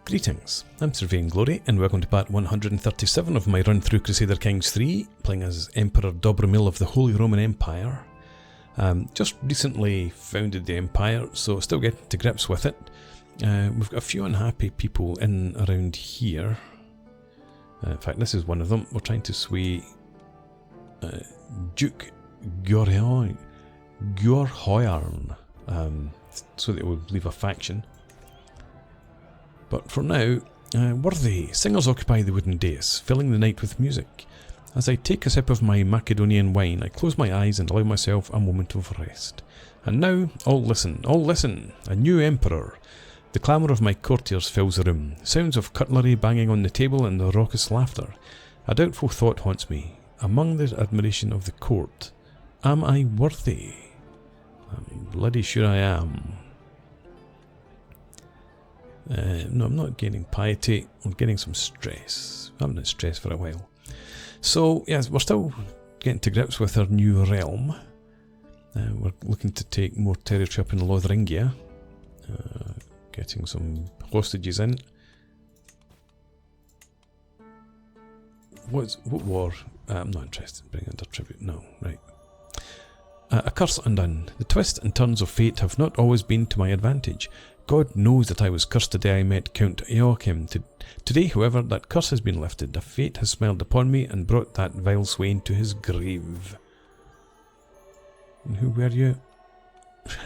Greetings, I'm Sir Vainglory, and welcome to part 137 of my run through Crusader Kings 3, playing as Emperor Dobromil of the Holy Roman Empire. Just recently founded the Empire, so still getting to grips with it. We've got a few unhappy people in around here. In fact, this is one of them. We're trying to sway Duke Gorhorn, so that it will leave a faction. But for now, worthy singers occupy the wooden dais, filling the night with music. As I take a sip of my Macedonian wine, I close my eyes and allow myself a moment of rest. And now, all listen, a new emperor. The clamour of my courtiers fills the room, sounds of cutlery banging on the table and the raucous laughter. A doubtful thought haunts me. Among the admiration of the court, am I worthy? I'm bloody sure I am. No, I'm not gaining piety, I'm getting some stress. I haven't had stress for a while. So, yes, we're still getting to grips with our new realm. We're looking to take more territory up in Lothringia. Getting some hostages in. What war? I'm not interested in bringing under tribute. No, right. A curse undone. The twists and turns of fate have not always been to my advantage. God knows that I was cursed the day I met Count Joachim. Today, however, that curse has been lifted. A fate has smiled upon me and brought that vile swain to his grave. And who were you?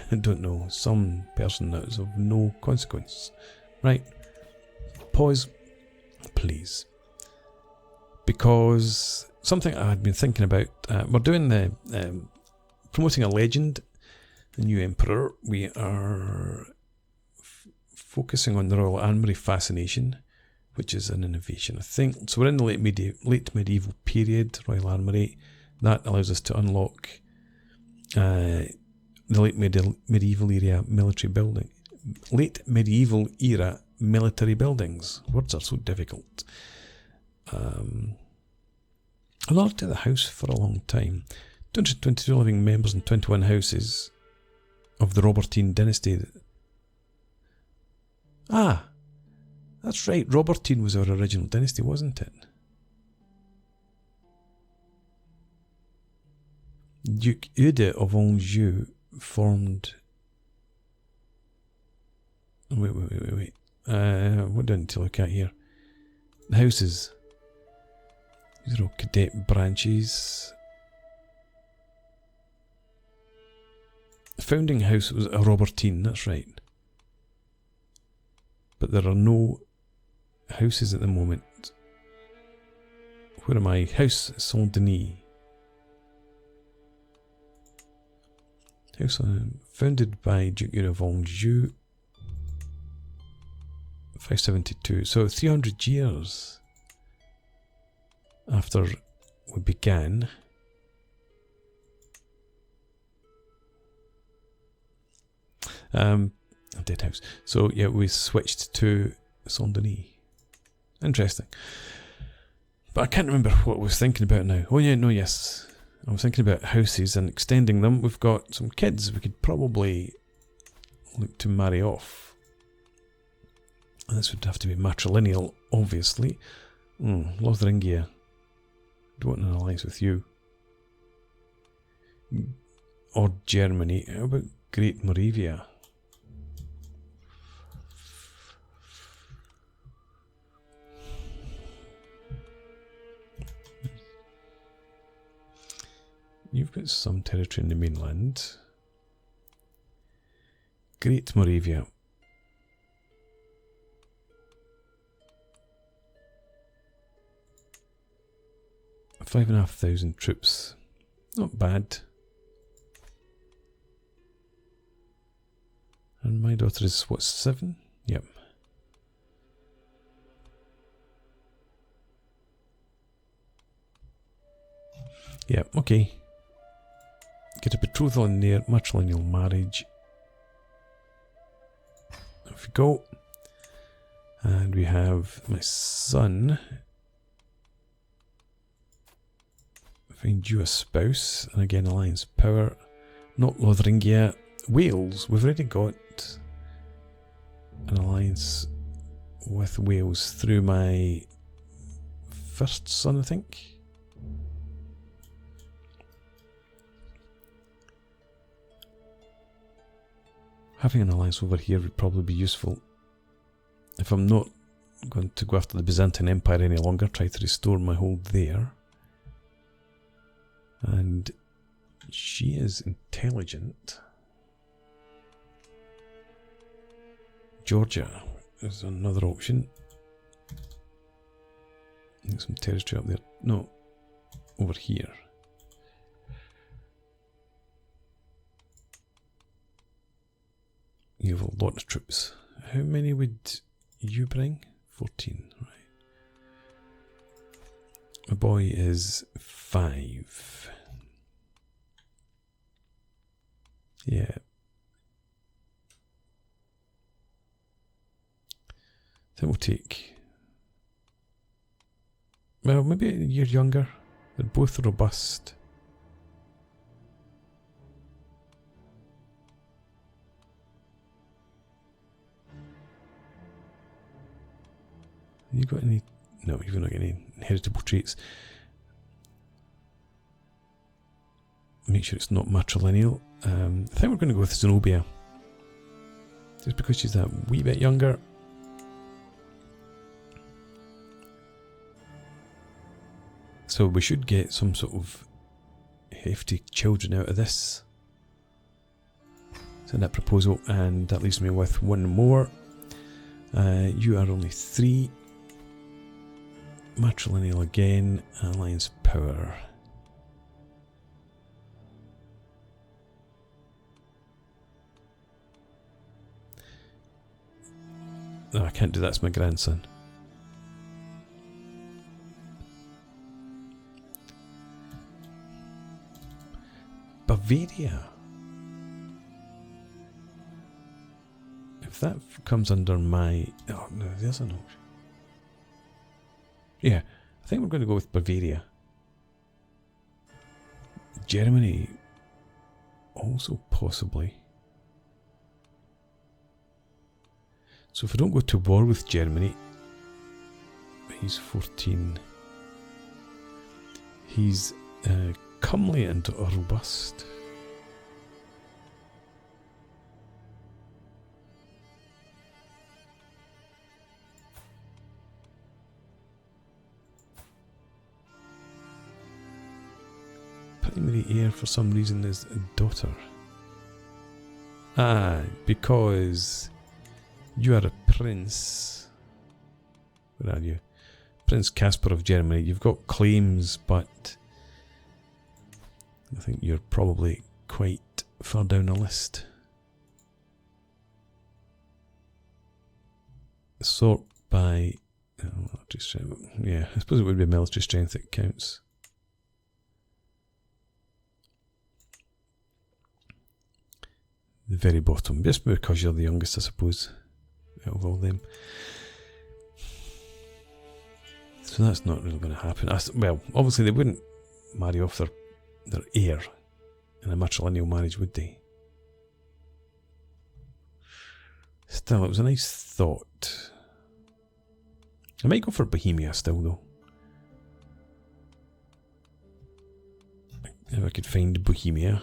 I don't know. Some person that is of no consequence. Right. Pause, please. Because something I had been thinking about. We're doing the promoting a legend, the new emperor. We are focusing on the Royal Armoury fascination, which is an innovation, I think. So we're in the late medieval period, Royal Armoury. That allows us to unlock the late medieval era military building. Late medieval era military buildings. Words are so difficult. I looked at the house for a long time. 222 living members and 21 houses of the Robertine dynasty. Ah, that's right. Robertine was our original dynasty, wasn't it? Duke Eudes of Anjou formed... Wait. What do I need to look at here? The houses. These are all cadet branches. The founding house was a Robertine, that's right. But there are no houses at the moment. Where am I? House Saint-Denis. House founded by Duke Eudes of Anjou. 572. So 300 years after we began. A dead house. So yeah, we switched to Saint-Denis. Interesting. But I can't remember what I was thinking about now. Oh yeah, no, yes. I was thinking about houses and extending them. We've got some kids we could probably look to marry off. And this would have to be matrilineal, obviously. Lothringia. Don't want an alliance with you. Or Germany. How about Great Moravia? You've got some territory in the mainland. Great Moravia. — 5,500 troops. Not bad. And my daughter is, what, 7? Yep. Yep, okay. Get a betrothal in there, matrilineal marriage. Off we go. And we have my son. Find you a spouse. And again, alliance power. Not Lothringia. Wales. We've already got an alliance with Wales through my first son, I think. Having an alliance over here would probably be useful. If I'm not going to go after the Byzantine Empire any longer, try to restore my hold there. And she is intelligent. Georgia is another option. Some territory up there. No, over here. You have a lot of troops. How many would you bring? 14, right. My boy is 5. Yeah. I think we'll take... Well, maybe a year younger. They're both robust. Have you got any... No, you've not got any inheritable traits. Make sure it's not matrilineal. I think we're going to go with Zenobia. Just because she's that wee bit younger. So we should get some sort of hefty children out of this. Send that proposal, and that leaves me with one more. You are only 3. Matrilineal again, alliance power. No, I can't do that, it's my grandson. Bavaria. If that comes under my... Oh, no, there's an option. Yeah, I think we're going to go with Bavaria. Germany, also possibly. So if I don't go to war with Germany, he's 14. He's comely and robust. Primary heir for some reason is a daughter. Ah, because you are a prince. Where are you? Prince Caspar of Germany. You've got claims, but I think you're probably quite far down the list. Sort by... yeah, I suppose it would be military strength that counts. The very bottom, just because you're the youngest, I suppose, out of all them. So that's not really going to happen. Well, obviously they wouldn't marry off their heir in a matrilineal marriage, would they? Still, it was a nice thought. I might go for Bohemia still, though. If I could find Bohemia.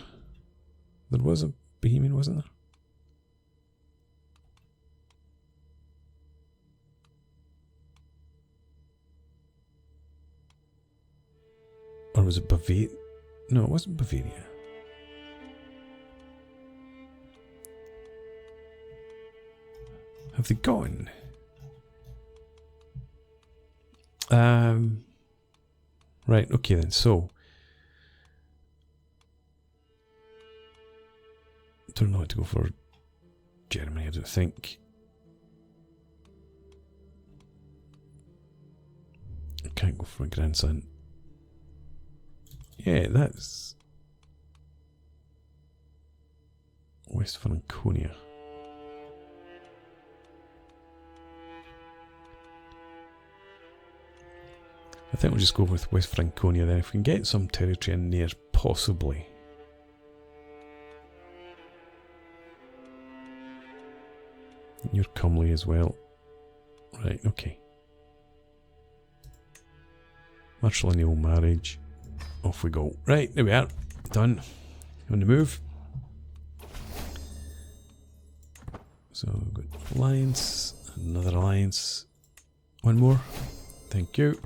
There was a Bohemian, wasn't there? Or was it Bavaria? No, it wasn't Bavaria. Have they gone? Right, okay then, so don't know what to go for Germany, I don't think. I can't go for my grandson. Yeah, that's West Franconia. I think we'll just go with West Franconia then. If we can get some territory in there, possibly. You're comely as well. Right, okay. Matrilineal marriage. Off we go. Right, there we are. Done. On the move. So we've got alliance, another alliance. One more. Thank you.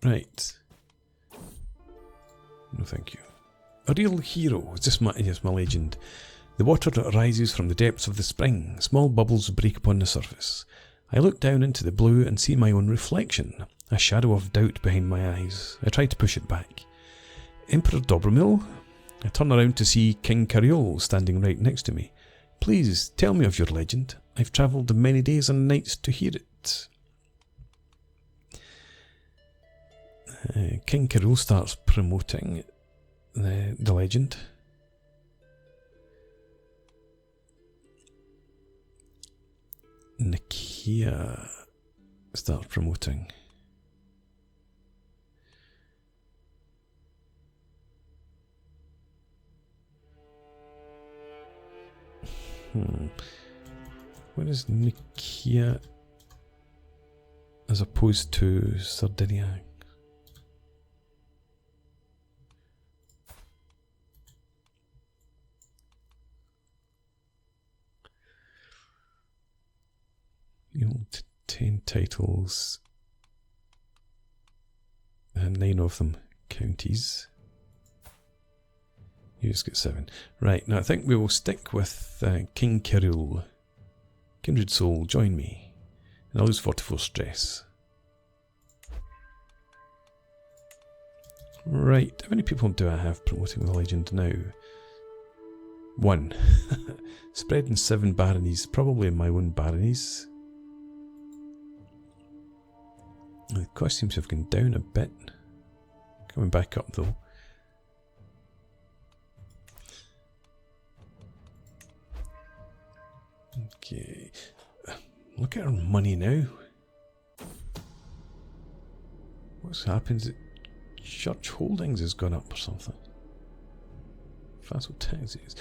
Right. No thank you. A real hero. Is this my legend? The water rises from the depths of the spring. Small bubbles break upon the surface. I look down into the blue and see my own reflection. A shadow of doubt behind my eyes. I try to push it back. Emperor Dobromil? I turn around to see King Cariol standing right next to me. Please, tell me of your legend. I've travelled many days and nights to hear it. King Cariol starts promoting the legend. Nikia starts promoting. What is Nikia as opposed to Sardinia? You know, 10 titles and 9 of them counties. You just get 7. Right, now I think we will stick with King Cariol. Kindred Soul, join me. And I'll lose 44 stress. Right, how many people do I have promoting the legend now? 1. Spreading 7 baronies, probably in my own baronies. The cost seems to have gone down a bit. Coming back up though. Okay, look at our money now. What's happened? Church Holdings has gone up or something. Vassal taxes.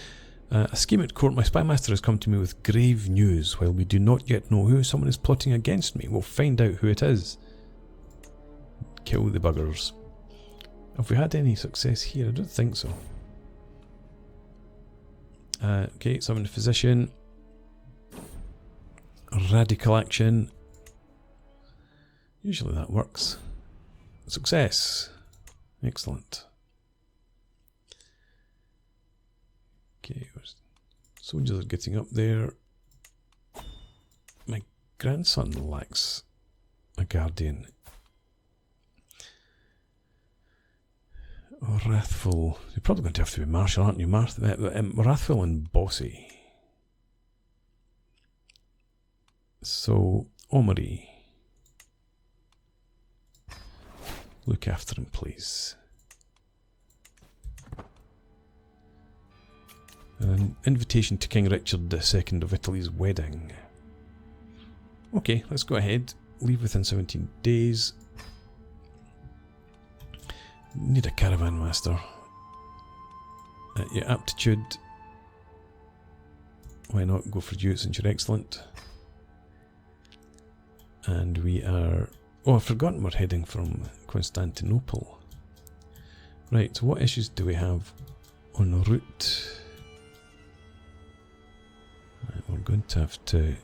A scheme at court. My spymaster has come to me with grave news. While we do not yet know who someone is plotting against me, we'll find out who it is. Kill the buggers. Have we had any success here? I don't think so. Okay, summon the physician. Radical action. Usually that works. Success. Excellent. Okay, soldiers are getting up there. My grandson lacks a guardian. Wrathful. You're probably going to have to be Marshall, aren't you? Wrathful and Bossy. So, Omri. Look after him, please. An invitation to King Richard II of Italy's wedding. Okay, let's go ahead. Leave within 17 days. Need a caravan master. Your aptitude. Why not go for you since you're excellent? And we are... Oh, I've forgotten we're heading from Constantinople. Right, so what issues do we have en route? Right, we're going to have to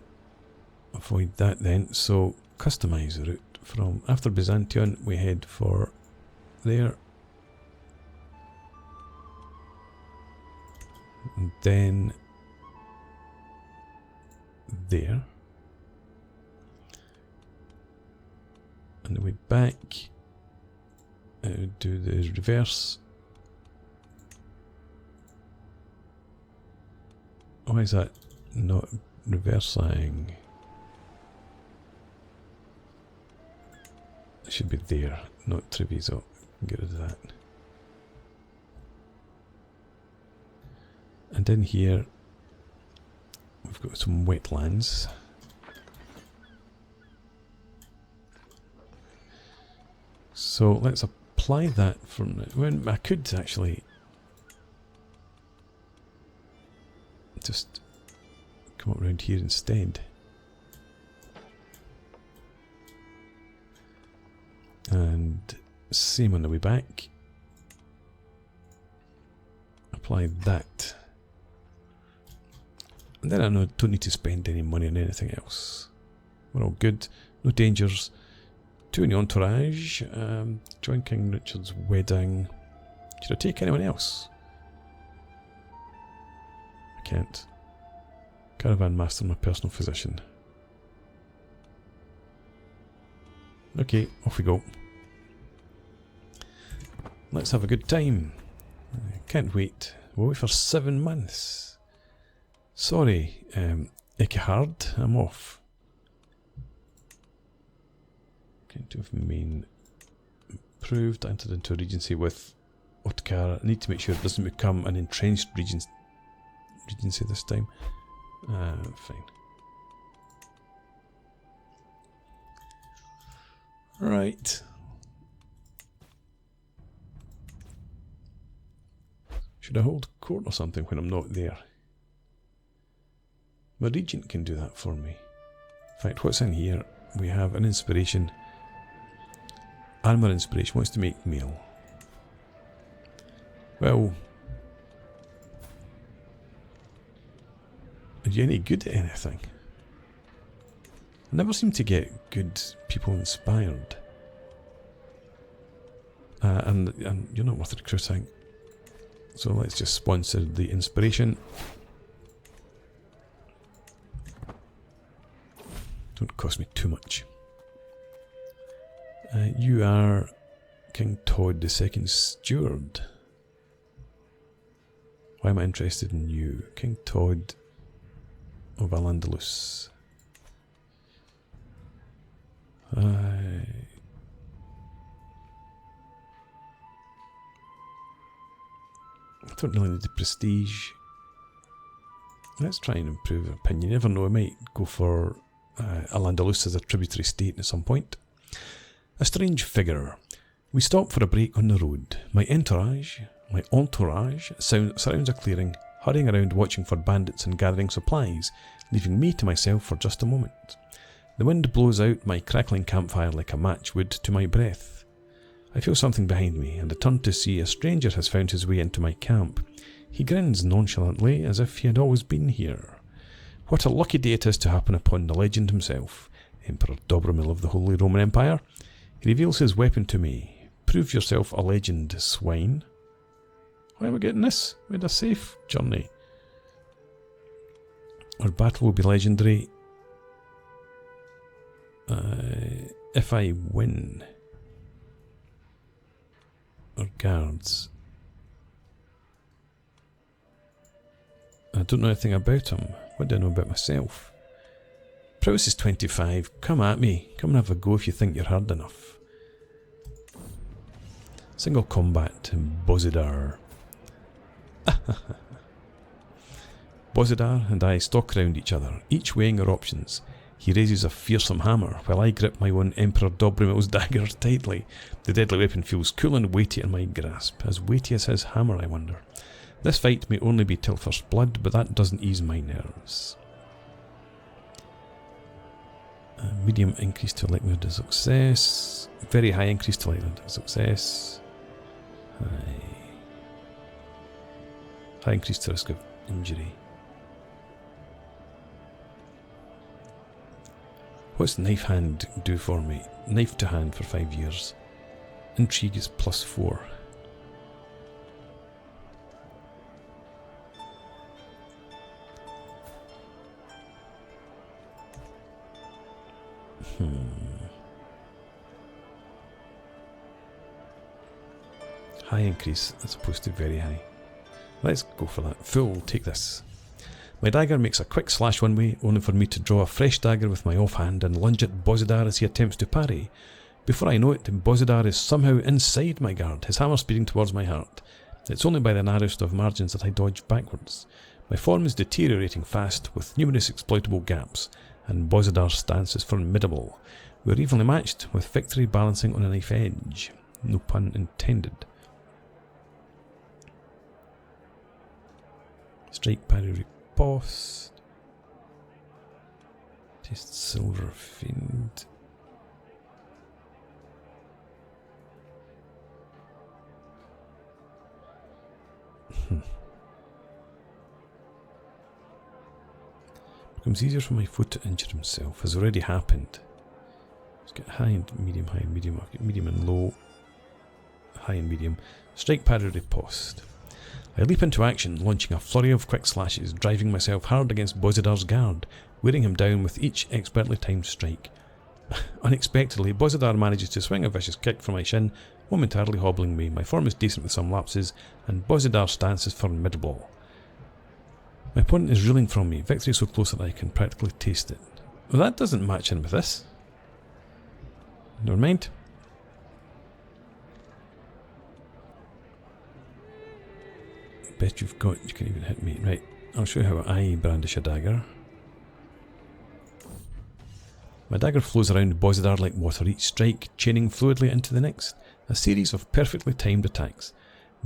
avoid that then. So, customize the route. From after Byzantium, we head for there. And then there. And the way back, do the reverse. Why is that not reversing? It should be there, not Treviso. Get rid of that. And in here, we've got some wetlands. So let's apply that from... When I could actually just come up around here instead. And same on the way back. Apply that. And then I don't need to spend any money on anything else. We're all good. No dangers. 2 in the entourage. Join King Richard's wedding. Should I take anyone else? I can't. Caravan master, my personal physician. Okay, off we go. Let's have a good time. Can't wait. We'll wait for 7 months. Sorry, Ekehard, I'm off. Can't do main. Approved. I entered into a regency with Otkar. I need to make sure it doesn't become an entrenched regency this time. Fine. Right. Should I hold court or something when I'm not there? My regent can do that for me. In fact, what's in here? We have an inspiration. Armor inspiration wants to make meal. Well, are you any good at anything? I never seem to get good people inspired. And you're not worth recruiting. So let's just sponsor the inspiration. Don't cost me too much. You are King Todd II Steward. Why am I interested in you? King Todd of Al-Andalus. I don't really need the prestige. Let's try and improve our opinion. You never know, I might go for Al-Andalus as a tributary state at some point. A strange figure. We stop for a break on the road. My entourage surrounds a clearing, hurrying around watching for bandits and gathering supplies, leaving me to myself for just a moment. The wind blows out my crackling campfire like a match would to my breath. I feel something behind me, and I turn to see a stranger has found his way into my camp. He grins nonchalantly, as if he had always been here. What a lucky day it is to happen upon the legend himself, Emperor Dobromil of the Holy Roman Empire. He reveals his weapon to me. Prove yourself a legend, swine. Why am I getting this? We had a safe journey. Our battle will be legendary. If I win. Our guards. I don't know anything about him. What do I know about myself? Prowess is 25. Come at me. Come and have a go if you think you're hard enough. Single combat. Bozidar. Bozidar and I stalk around each other, each weighing our options. He raises a fearsome hammer, while I grip my one Emperor Dobromil's dagger tightly. The deadly weapon feels cool and weighty in my grasp. As weighty as his hammer, I wonder. This fight may only be till first blood, but that doesn't ease my nerves. Medium increase to likelihood of success. Very high increase to likelihood of success. High increase to risk of injury. What's knife hand do for me? Knife to hand for 5 years. Intrigue is +4. High increase as opposed to very high. Let's go for that. Full, take this. My dagger makes a quick slash one way, only for me to draw a fresh dagger with my offhand and lunge at Bozidar as he attempts to parry. Before I know it, Bozidar is somehow inside my guard, his hammer speeding towards my heart. It's only by the narrowest of margins that I dodge backwards. My form is deteriorating fast, with numerous exploitable gaps, and Bozidar's stance is formidable. We are evenly matched, with victory balancing on a knife edge. No pun intended. Strike, parry, riposte. Taste silver fiend. Becomes easier for my foe to injure himself. Has already happened. Let's get high and medium, high and medium. I'll get medium and low. High and medium. Strike, parry, riposte. I leap into action, launching a flurry of quick slashes, driving myself hard against Bozidar's guard, wearing him down with each expertly timed strike. Unexpectedly, Bozidar manages to swing a vicious kick for my shin, momentarily hobbling me. My form is decent with some lapses, and Bozidar's stance is formidable. My opponent is reeling from me, victory so close that I can practically taste it. Well, that doesn't match in with this. Never mind. Bet you've got, you can even hit me. Right, I'll show you how I brandish a dagger. My dagger flows around Bozidar like water, each strike chaining fluidly into the next. A series of perfectly timed attacks.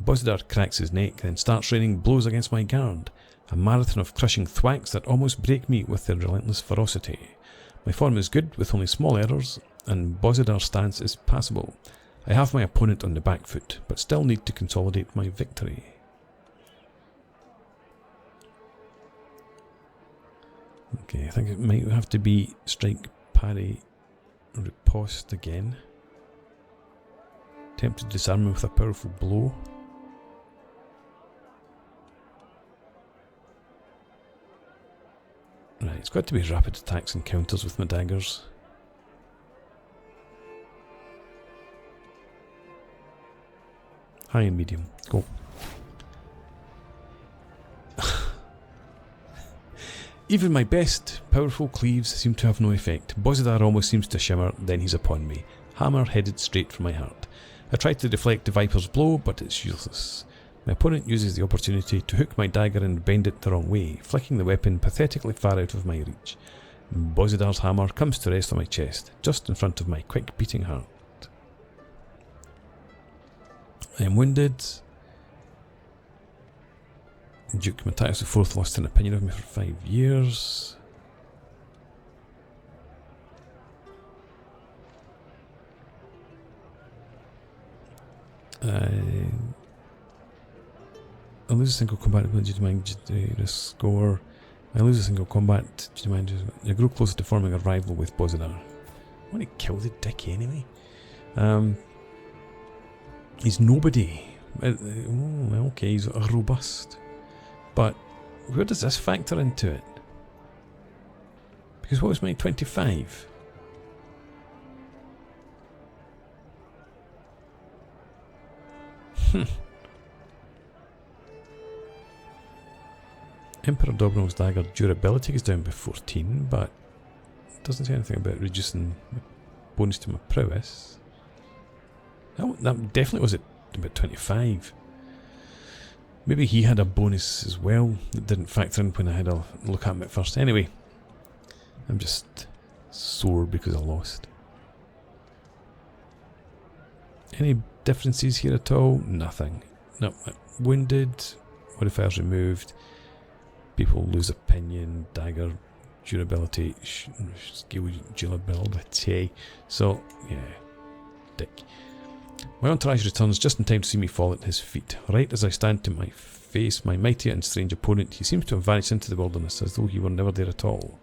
Bozidar cracks his neck, then starts raining blows against my guard. A marathon of crushing thwacks that almost break me with their relentless ferocity. My form is good, with only small errors, and Bozidar's stance is passable. I have my opponent on the back foot, but still need to consolidate my victory. Okay, I think it might have to be strike, parry, riposte again. Attempt to disarm him with a powerful blow. Right, it's got to be rapid attacks and counters with my daggers. High and medium. Go. Even my best powerful cleaves seem to have no effect. Bozidar almost seems to shimmer, then he's upon me. Hammer headed straight for my heart. I try to deflect the Viper's blow, but it's useless. My opponent uses the opportunity to hook my dagger and bend it the wrong way, flicking the weapon pathetically far out of my reach. Bozidar's hammer comes to rest on my chest, just in front of my quick beating heart. I am wounded. Duke Matthias IV lost an opinion of me for 5 years. I lose a single combat ability due to my score. I lose a single combat due to my I grew closer to forming a rival with Bozidar. I want to kill the dick anyway. He's nobody. Okay, he's robust. But where does this factor into it? Because what was my 25? Emperor Dobrov's dagger durability goes down by 14, but it doesn't say anything about reducing my bonus to my prowess. That definitely was at about 25. Maybe he had a bonus as well that didn't factor in when I had a look at him at first. Anyway, I'm just sore because I lost. Any differences here at all? Nothing. No, wounded, modifiers removed, people lose opinion, dagger, durability, skill, durability. So, yeah, dick. My entourage returns just in time to see me fall at his feet. Right as I stand to my face my mighty and strange opponent, he seems to have vanished into the wilderness as though he were never there at all.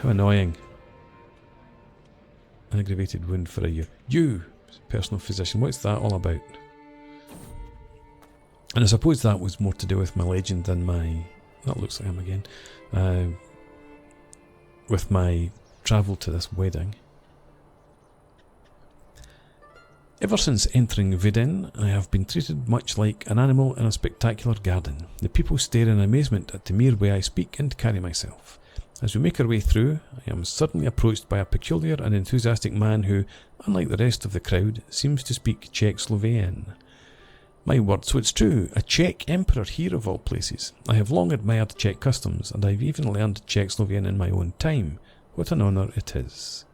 How annoying. An aggravated wound for a year. You, personal physician, what's that all about? And I suppose that was more to do with my legend than my... That looks like him again. With my travel to this wedding. Ever since entering Vidin, I have been treated much like an animal in a spectacular garden. The people stare in amazement at the mere way I speak and carry myself. As we make our way through, I am suddenly approached by a peculiar and enthusiastic man who, unlike the rest of the crowd, seems to speak Czech Slovakian. My word, so it's true, a Czech emperor here of all places. I have long admired Czech customs, and I've even learned Czech Slovakian in my own time. What an honour it is.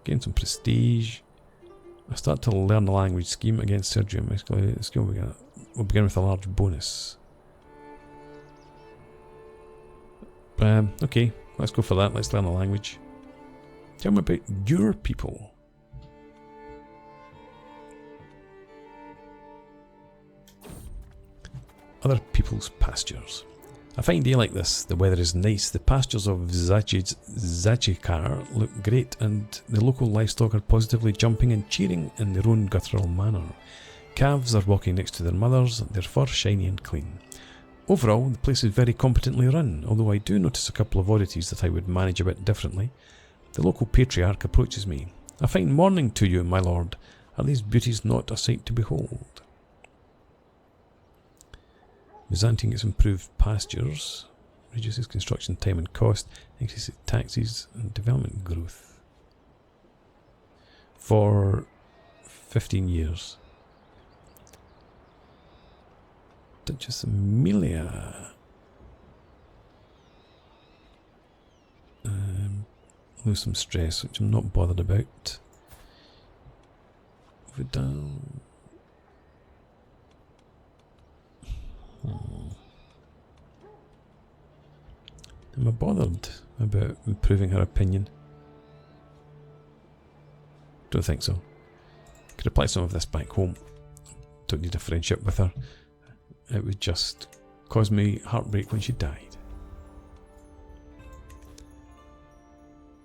Gain some prestige. I start to learn the language scheme against Sergio. My skill will begin with a large bonus. Okay, let's go for that. Let's learn the language. Tell me about your people. people's pastures. A fine day like this, the weather is nice, the pastures of Zachikar look great, and the local livestock are positively jumping and cheering in their own guttural manner. Calves are walking next to their mothers, their fur shiny and clean. Overall, the place is very competently run, although I do notice a couple of oddities that I would manage a bit differently. The local patriarch approaches me. "A fine morning to you, my lord. Are these beauties not a sight to behold?" Byzantium gets improved pastures, reduces construction time and cost, increases taxes and development growth. For 15 years. Duchess Amelia. Lose some stress, which I'm not bothered about. Vidal. Am I bothered about improving her opinion? Don't think so. Could apply some of this back home. Don't need a friendship with her. It would just cause me heartbreak when she died.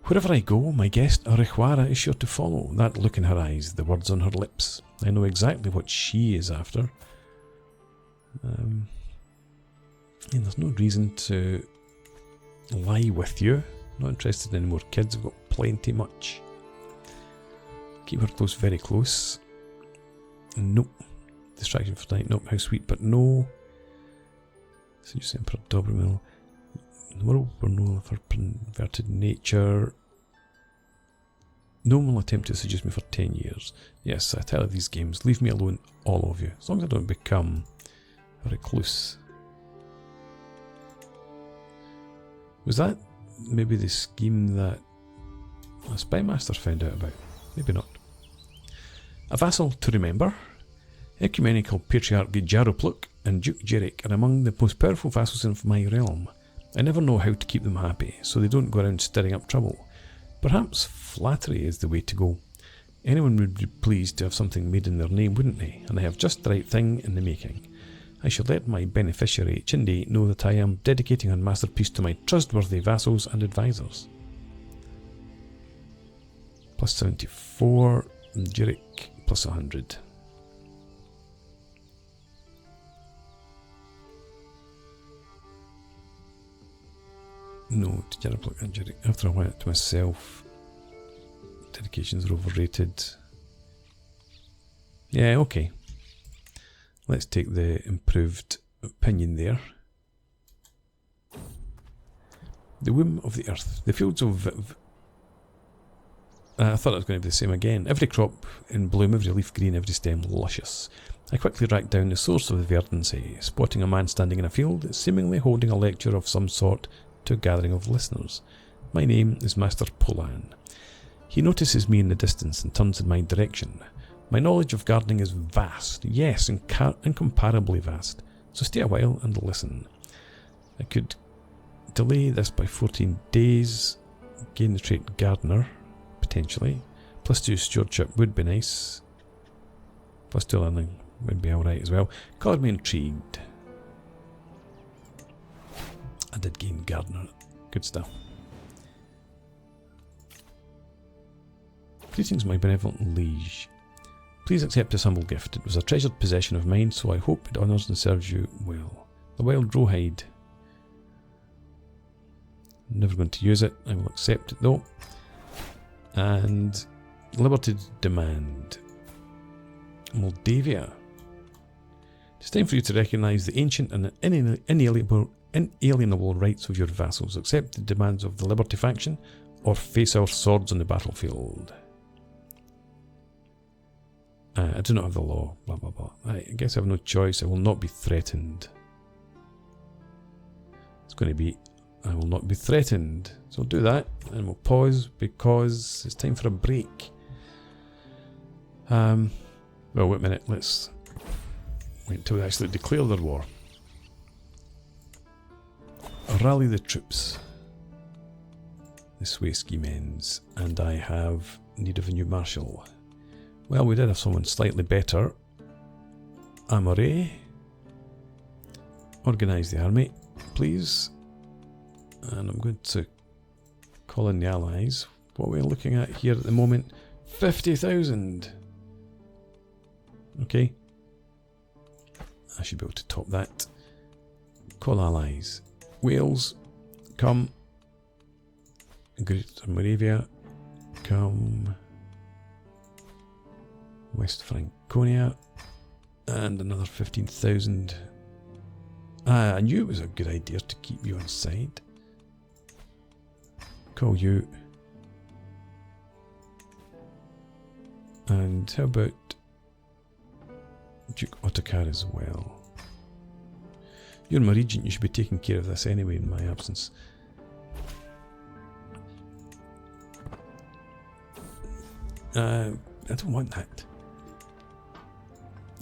Wherever I go, my guest Arihuara is sure to follow. That look in her eyes, the words on her lips. I know exactly what she is after. And there's no reason to lie with you. Not interested in any more kids. I've got plenty much. Keep her close, very close. Nope. Distraction for tonight. Nope. How sweet, but no. Seduce Emperor Dobromil. The world will know of her perverted nature. No one will attempt to seduce me for 10 years. Yes, I tell you these games. Leave me alone, all of you. As long as I don't become a recluse. Was that maybe the scheme that a spymaster found out about? Maybe not. A vassal to remember. Ecumenical Patriarch Jaropluk and Duke Jerick are among the most powerful vassals of my realm. I never know how to keep them happy, so they don't go around stirring up trouble. Perhaps flattery is the way to go. Anyone would be pleased to have something made in their name, wouldn't they? And I have just the right thing in the making. I shall let my beneficiary, Chindi, know that I am dedicating her masterpiece to my trustworthy vassals and advisors. Plus 74, and Jerick plus 100. No, to Jerick and Jerick. After I went to myself, dedications are overrated. Yeah, okay. Let's take the improved opinion there. The womb of the earth. The fields of... I thought it was going to be the same again. Every crop in bloom, every leaf green, every stem luscious. I quickly tracked down the source of the verdancy, spotting a man standing in a field, seemingly holding a lecture of some sort to a gathering of listeners. My name is Master Polan. He notices me in the distance and turns in my direction. My knowledge of gardening is vast, yes, incomparably vast, so stay a while and listen. I could delay this by 14 days, gain the trait gardener, potentially, plus 2 stewardship would be nice, plus 2 learning would be alright as well. Colored me intrigued. I did gain gardener, good stuff. Greetings, my benevolent liege. Please accept this humble gift. It was a treasured possession of mine, so I hope it honours and serves you well. The wild rawhide. I'm never going to use it. I will accept it though. And Liberty Demand. Moldavia. It's time for you to recognise the ancient and inalienable rights of your vassals. Accept the demands of the Liberty faction, or face our swords on the battlefield. I do not have the law, blah blah blah. I guess I have no choice. I will not be threatened. It's going to be, I will not be threatened. So I'll do that, and we'll pause because it's time for a break. Well, wait a minute. Let's wait until they actually declare their war. Rally the troops. The sway scheme ends, and I have need of a new marshal. Well, we did have someone slightly better. Amore. organise the army, please. And I'm going to call in the allies. What are we looking at here at the moment? 50,000! Okay. I should be able to top that. Call allies. Wales, come. Greater Moravia, come. West Franconia, and another 15,000. I knew it was a good idea to keep you on side. Call you. And how about Duke Ottokar as well? You're my regent, you should be taking care of this anyway in my absence. I don't want that.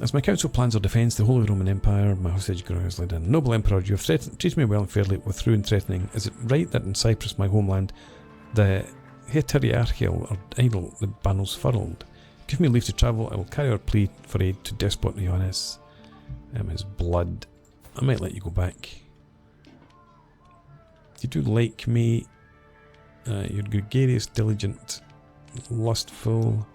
As my council plans our defence, the Holy Roman Empire, my hostage grounds laid in. Noble Emperor, you have treated me well and fairly, with through and threatening. Is it right that in Cyprus, my homeland, the heteriarchial or idol, the banners furled? Give me leave to travel, I will carry our plea for aid to Despot Leonis. His blood. I might let you go back. You do like me. You're gregarious, diligent, lustful.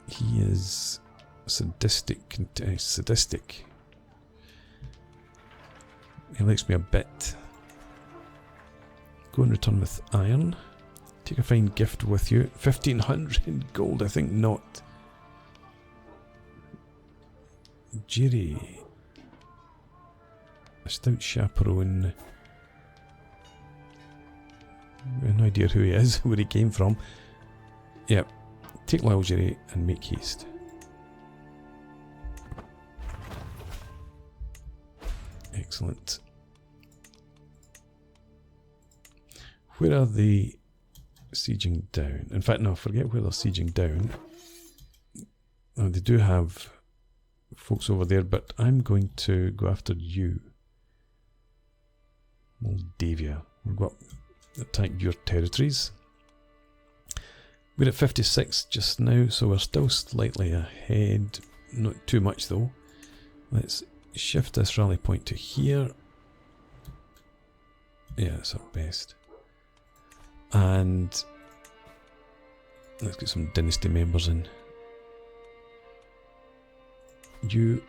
He is sadistic. He likes me a bit. Go and return with iron. Take a fine gift with you. 1,500 gold, I think not. Jerry. A stout chaperone. I have no idea who he is, where he came from. Yep. Take Jerry and make haste. Excellent. Where are they sieging down? In fact, no, forget where they're sieging down. Oh, they do have folks over there, but I'm going to go after you. Moldavia. We'll go up, attack your territories. We're at 56 just now, so we're still slightly ahead. Not too much though. Let's shift this rally point to here. Yeah, that's our best. And let's get some dynasty members in. You.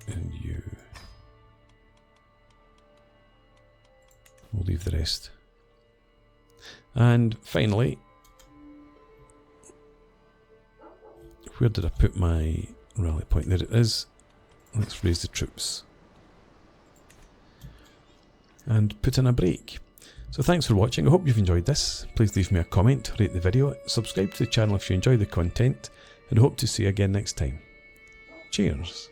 And you. We'll leave the rest. And finally, where did I put my rally point? There it is. Let's raise the troops. And put in a break. So thanks for watching. I hope you've enjoyed this. Please leave me a comment, rate the video, subscribe to the channel if you enjoy the content, and I hope to see you again next time. Cheers.